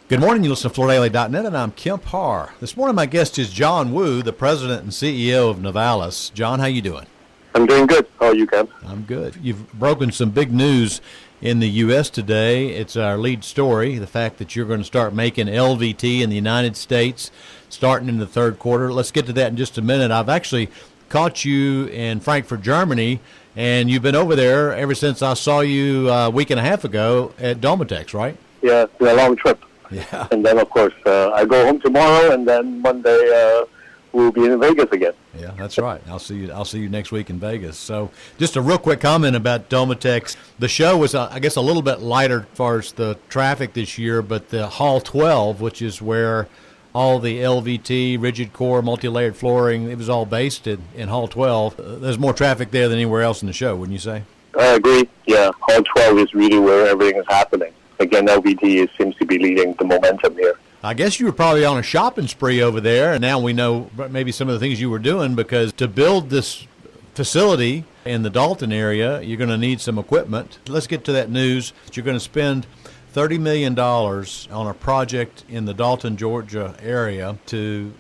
Good morning. You listen to FloorDaily.net, and I'm Kemp Harr. This morning, my guest is John Wu, the president and CEO of Novalis. John, how you doing? I'm doing good. How are you, Kemp? I'm good. You've broken some big news in the U.S. today. It's our lead story, the fact that you're going to start making LVT in the United States starting in the third quarter. Let's get to that in just a minute. I've actually caught you in Frankfurt, Germany, and you've been over there ever since I saw you a week and a half ago at Domatex, right? Yeah, it's been a long trip. Yeah. And then, of course, I go home tomorrow, and then Monday we'll be in Vegas again. Yeah, that's right. I'll see you next week in Vegas. So just a real quick comment about Domatex. The show was, I guess, a little bit lighter as far as the traffic this year, but the Hall 12, which is where all the LVT, rigid core, multi-layered flooring, it was all based in Hall 12. There's more traffic there than anywhere else in the show, wouldn't you say? I agree. Yeah, Hall 12 is really where everything is happening. Again, LVT seems to be leading the momentum here. I guess you were probably on a shopping spree over there, and now we know maybe some of the things you were doing, because to build this facility in the Dalton area, you're going to need some equipment. Let's get to that news. You're going to spend $30 million on a project in the Dalton, Georgia area to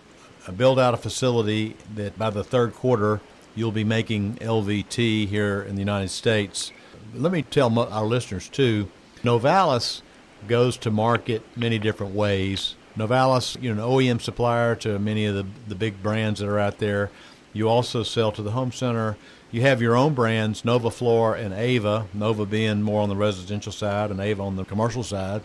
build out a facility that by the third quarter you'll be making LVT here in the United States. Let me tell our listeners, too, Novalis goes to market many different ways. Novalis, you're an OEM supplier to many of the big brands that are out there. You also sell to the home center. You have your own brands, Nova Floor and Ava, Nova being more on the residential side and Ava on the commercial side.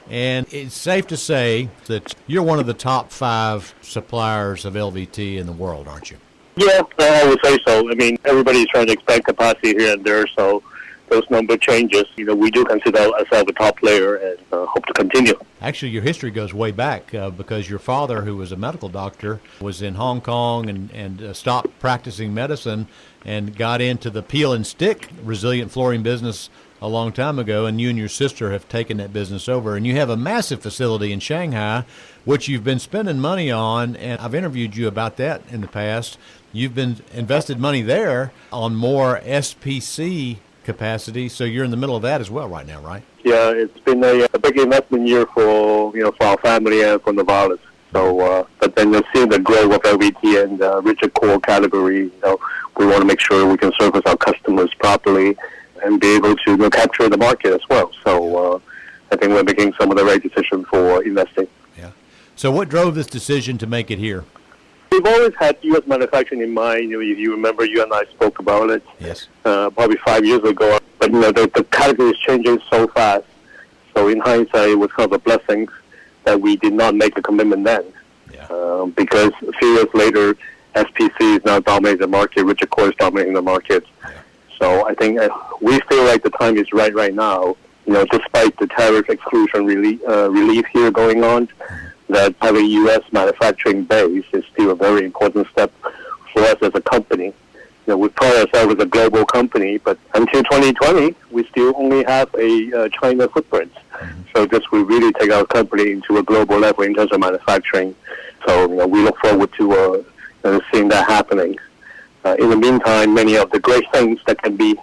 And it's safe to say that you're one of the top 5 suppliers of LVT in the world, aren't you? Yeah, I would say so. I mean, everybody's trying to expand capacity here and there, so those number changes. We do consider ourselves a top player and hope to continue. Actually, your history goes way back because your father, who was a medical doctor, was in Hong Kong and stopped practicing medicine and got into the peel and stick resilient flooring business a long time ago, and you and your sister have taken that business over. And you have a massive facility in Shanghai, which you've been spending money on, and I've interviewed you about that in the past. You've been invested money there on more SPC capacity, so you're in the middle of that as well right now, right? Yeah, it's been a big investment year for our family and for Navalis. So, but then you'll see the growth of LVT and rigid core category. We want to make sure we can service our customers properly and be able to capture the market as well. So, I think we're making some of the right decisions for investing. Yeah. So, what drove this decision to make it here? We've always had U.S. manufacturing in mind. If you remember, you and I spoke about it. Yes. Probably 5 years ago. But the category is changing so fast. So in hindsight, it was kind of a blessing that we did not make a commitment then. Yeah. Because a few years later, SPC is now dominating the market. Rigid core is dominating the market. Yeah. So I think we feel like the time is right now. Despite the tariff exclusion relief here going on. Mm-hmm. That having U.S. manufacturing base is still a very important step for us as a company. We pride ourselves as a global company, but until 2020, we still only have a China footprint. Mm-hmm. So this will really take our company into a global level in terms of manufacturing. So we look forward to seeing that happening. In the meantime, many of the great things that can be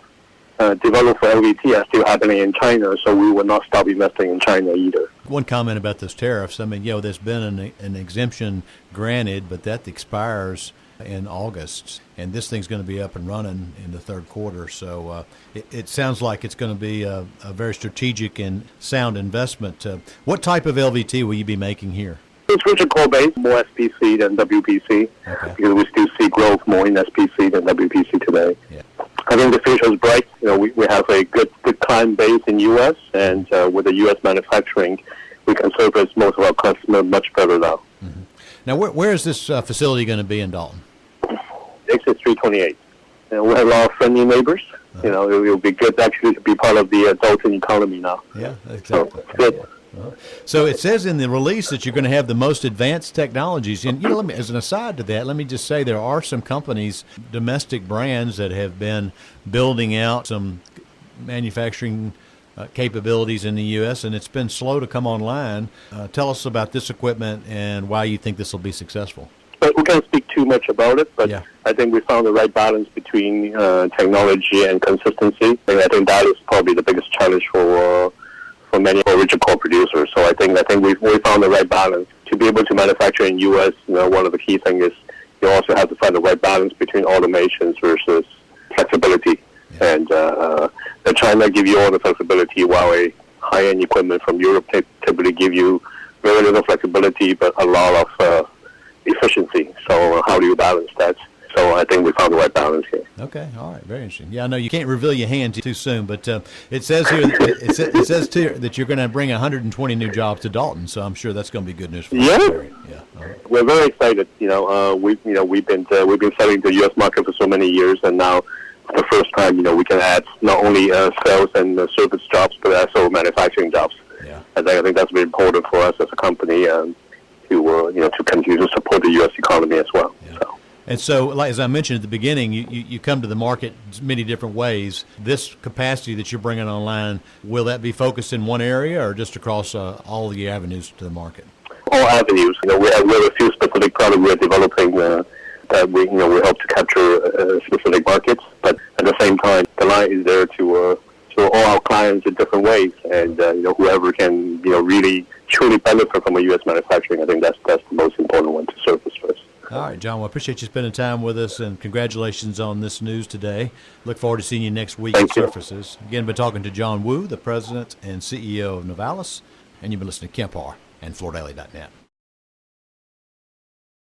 developed for LVT are still happening in China, so we will not stop investing in China either. One comment about those tariffs. I mean, there's been an exemption granted, but that expires in August, and this thing's going to be up and running in the third quarter. So it sounds like it's going to be a very strategic and sound investment. What type of LVT will you be making here? It's rigid core based, more SPC than WPC, okay. Because we still see growth more in SPC than WPC today. Yeah. I think the future is bright. We have a good client base in U.S., and with the U.S. manufacturing, we can service most of our customers much better now. Mm-hmm. Now, where is this facility going to be in Dalton? Exit 328. We have a lot of friendly neighbors. Uh-huh. It will be good actually to be part of the Dalton economy now. Yeah, exactly. So, good. Yeah. So it says in the release that you're going to have the most advanced technologies. And let me, as an aside to that, let me just say there are some companies, domestic brands, that have been building out some manufacturing capabilities in the U.S., and it's been slow to come online. Tell us about this equipment and why you think this will be successful. But we can't speak too much about it, but yeah. I think we found the right balance between technology and consistency. And I think that is probably the biggest challenge for for many original core producers. So I think we found the right balance to be able to manufacture in U.S. One of the key things is you also have to find the right balance between automations versus flexibility. Yeah. And China give you all the flexibility, while a high-end equipment from Europe typically give you very little flexibility but a lot of efficiency. So how do you balance that? So I think we found the right balance here. Okay, all right, very interesting. Yeah, I know you can't reveal your hand too soon, but it says here it says here that you're going to bring 120 new jobs to Dalton. So I'm sure that's going to be good news for us. Yeah, all right. We're very excited. We've been selling the U.S. market for so many years, and now for the first time, we can add not only sales and service jobs, but also manufacturing jobs. Yeah, I think that's very important for us as a company to continue to support the U.S. economy as well. Yeah. And so, like, as I mentioned at the beginning, you come to the market many different ways. This capacity that you're bringing online, will that be focused in one area or just across all the avenues to the market? All avenues. We have a few specific products we're developing that we hope to capture specific markets. But at the same time, the line is there to all our clients in different ways, and whoever can really truly benefit from a U.S. manufacturing, I think that's the most important one to surface first. All right, John, well, I appreciate you spending time with us, and congratulations on this news today. Look forward to seeing you next week at Surfaces. Again, been talking to John Wu, the president and CEO of Novalis, and you've been listening to Kemp Harr and FloorDaily.net.